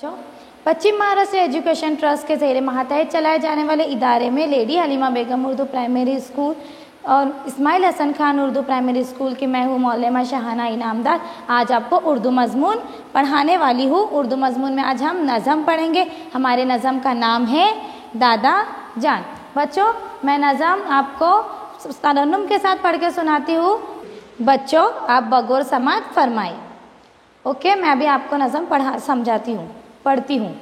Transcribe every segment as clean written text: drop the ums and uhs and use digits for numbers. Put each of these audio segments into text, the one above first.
बच्चों, पश्चिम Maharashtra education trust के ज़ेरे मातहत चलाए जाने वाले इदारे में लेडी हलीमा बेगम उर्दू प्राइमरी स्कूल और इस्माइल हसन खान उर्दू प्राइमरी स्कूल की मैं हूँ मौलमा शाहाना इनामदार। आज आपको उर्दू मज़मून पढ़ाने वाली हूँ। उर्दू मज़मून में आज हम नज़म पढ़ेंगे। हमारे नज़म का नाम है दादा जान। बच्चों, मैं नज़म आपको तरन्नुम के साथ पढ़ के सुनाती हूँ। बच्चों, आप बगौर समात फरमाए। ओके, मैं अभी आपको नज़म समझाती हूँ, पढ़ती हूँ।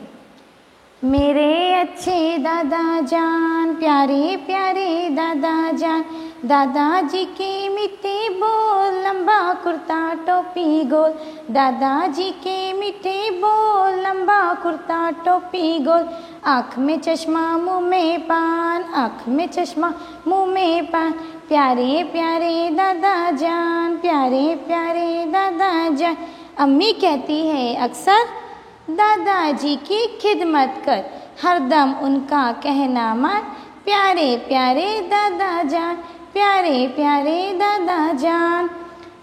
मेरे अच्छे दादा जान, प्यारे प्यारे दादा जान, दादाजी के मीठे बोल, लंबा कुर्ता टोपी गोल। दादाजी के मीठे बोल, लंबा कुर्ता टोपी गोल। आँख में चश्मा मुँह में पान, आँख में चश्मा मुँह में पान। प्यारे प्यारे दादा जान, प्यारे प्यारे दादा जान। अम्मी कहती है अक्सर, दादाजी की खिदमत कर, हरदम उनका कहना मान। प्यारे प्यारे दादा जान, प्यारे प्यारे दादा जान।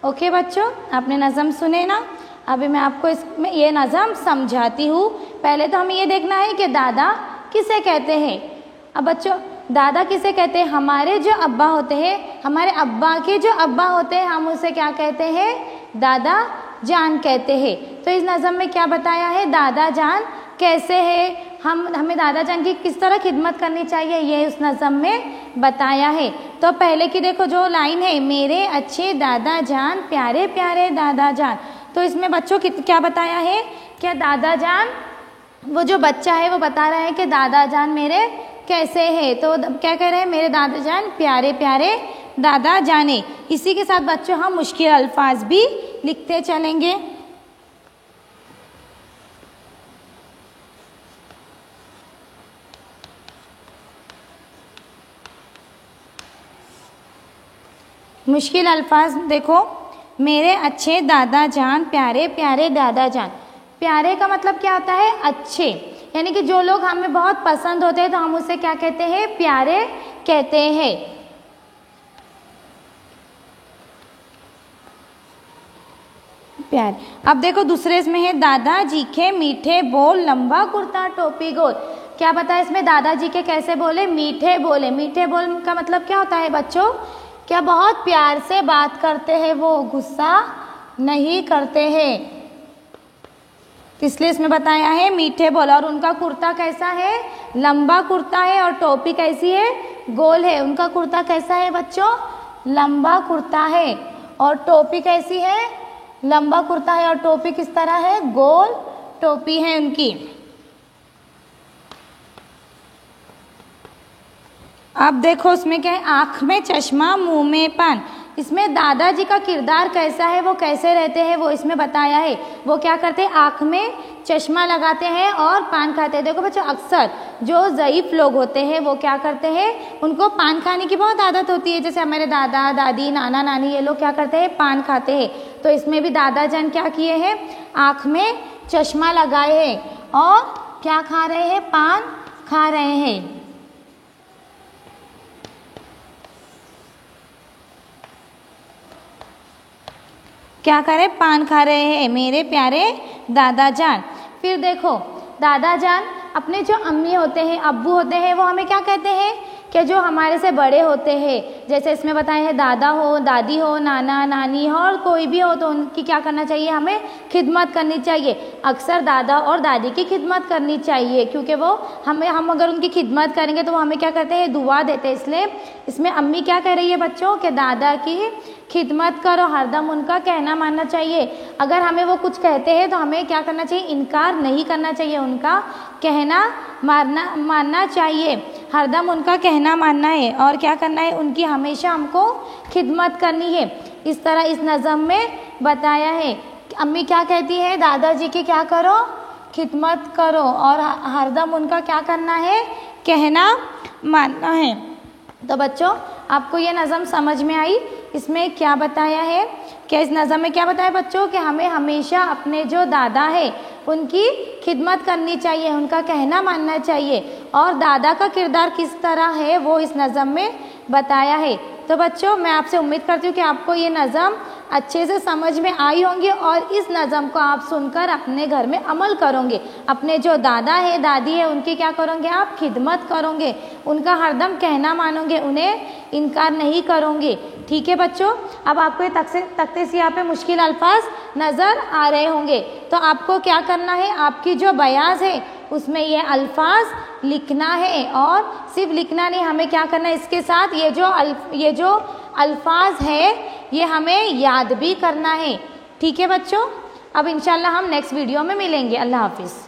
ओके बच्चों, आपने नज़म सुने ना। अभी मैं आपको इसमें ये नज़म समझाती हूँ। पहले तो हमें ये देखना है कि दादा किसे कहते हैं। अब बच्चों, दादा किसे कहते हैं? हमारे जो अब्बा होते हैं, हमारे अब्बा के जो अब्बा होते हैं, हम उसे क्या कहते हैं? दादा जान कहते हैं। तो इस नज़म में क्या बताया है? दादा जान कैसे है, हमें दादा जान की किस तरह खिदमत करनी चाहिए, ये उस नज़म में बताया है। तो पहले की देखो जो लाइन है, मेरे अच्छे दादा जान, प्यारे प्यारे दादा जान। तो इसमें बच्चों क्या बताया है? क्या दादा जान, वो जो बच्चा है वो बता रहा है कि दादा जान मेरे कैसे है। तो क्या कह रहे हैं? मेरे दादा जान प्यारे प्यारे दादा जाने। इसी के साथ बच्चों हम मुश्किल अल्फाज भी लिखते चलेंगे। मुश्किल अल्फाज देखो, मेरे अच्छे दादा जान, प्यारे प्यारे दादा जान। प्यारे का मतलब क्या होता है? अच्छे, यानी कि जो लोग हमें बहुत पसंद होते हैं तो हम उसे क्या कहते हैं? प्यारे कहते हैं। प्यार। अब देखो दूसरे इसमें है, दादाजी के मीठे बोल, लंबा कुर्ता टोपी गोल। क्या बताया इसमें? दादाजी के कैसे बोले? मीठे बोले। मीठे बोल का मतलब क्या होता है बच्चों? क्या बहुत प्यार से बात करते हैं, वो गुस्सा नहीं करते हैं, इसलिए इसमें बताया है मीठे बोल। और उनका कुर्ता कैसा है? लंबा कुर्ता है। और टोपी कैसी है? गोल है। उनका कुर्ता कैसा है बच्चों? लंबा कुर्ता है। और टोपी कैसी है? लंबा कुर्ता है। और टोपी किस तरह है? गोल टोपी है उनकी। अब देखो उसमें क्या है? आँख में चश्मा मुंह में पान। इसमें दादाजी का किरदार कैसा है, वो कैसे रहते हैं, वो इसमें बताया है। वो क्या करते हैं? आँख में चश्मा लगाते हैं और पान खाते हैं। देखो बच्चों, अक्सर जो ज़ईफ़ लोग होते हैं वो क्या करते हैं? उनको पान खाने की बहुत आदत होती है। जैसे हमारे दादा दादी, नाना नानी, ये लोग क्या करते हैं? पान खाते हैं। तो इसमें भी दादा जान क्या किए हैं? आँख में चश्मा लगाए हैं और क्या खा रहे हैं? पान खा रहे हैं। क्या करें? पान खा रहे हैं मेरे प्यारे दादा जान। फिर देखो, दादा जान अपने जो अम्मी होते हैं, अब्बू होते हैं, वो हमें क्या कहते हैं? कि जो हमारे से बड़े होते हैं, जैसे इसमें बताए हैं दादा हो, दादी हो, नाना नानी हो, और कोई भी हो, तो उनकी क्या करना चाहिए? हमें खिदमत करनी चाहिए। अक्सर दादा और दादी की खिदमत करनी चाहिए, क्योंकि वो हम अगर उनकी खिदमत करेंगे तो वो हमें क्या करते हैं? दुआ देते हैं। इसलिए इसमें अम्मी क्या कह रही है बच्चों? कि दादा की खिदमत करो, हरदम उनका कहना मानना चाहिए। अगर हमें वो कुछ कहते हैं तो हमें क्या करना चाहिए? इनकार नहीं करना चाहिए, उनका कहना मानना चाहिए। हरदम उनका कहना मानना है और क्या करना है? उनकी हमेशा हमको खिदमत करनी है। इस तरह इस नज़म में बताया है। अम्मी क्या कहती है? दादाजी की क्या करो? खिदमत करो और हरदम उनका क्या करना है? कहना मानना है। तो बच्चों, आपको ये नज़म समझ में आई? इसमें क्या बताया है? क्या इस नज़म में क्या बताया बच्चों? कि हमें हमेशा अपने जो दादा है उनकी खिदमत करनी चाहिए, उनका कहना मानना चाहिए। और दादा का किरदार किस तरह है वो इस नज़म में बताया है। तो बच्चों, मैं आपसे उम्मीद करती हूँ कि आपको ये नज़म अच्छे से समझ में आई होंगी और इस नज़म को आप सुनकर अपने घर में अमल करोगे। अपने जो दादा है दादी है उनकी क्या करोगे आप, खिदमत करोगे, उनका हरदम कहना मानोगे, उन्हें इनकार नहीं करोगे। ठीक है बच्चों, अब आपको ये तख्ते सियाह पे मुश्किल अल्फाज नज़र आ रहे होंगे, तो आपको क्या करना है, आपकी जो बयाज है उसमें ये अल्फाज लिखना है और सिर्फ लिखना नहीं, हमें क्या करना है इसके साथ ये जो अल्फाज है ये हमें याद भी करना है। ठीक है बच्चों, अब इंशाल्लाह हम नेक्स्ट वीडियो में मिलेंगे। अल्लाह हाफिज़।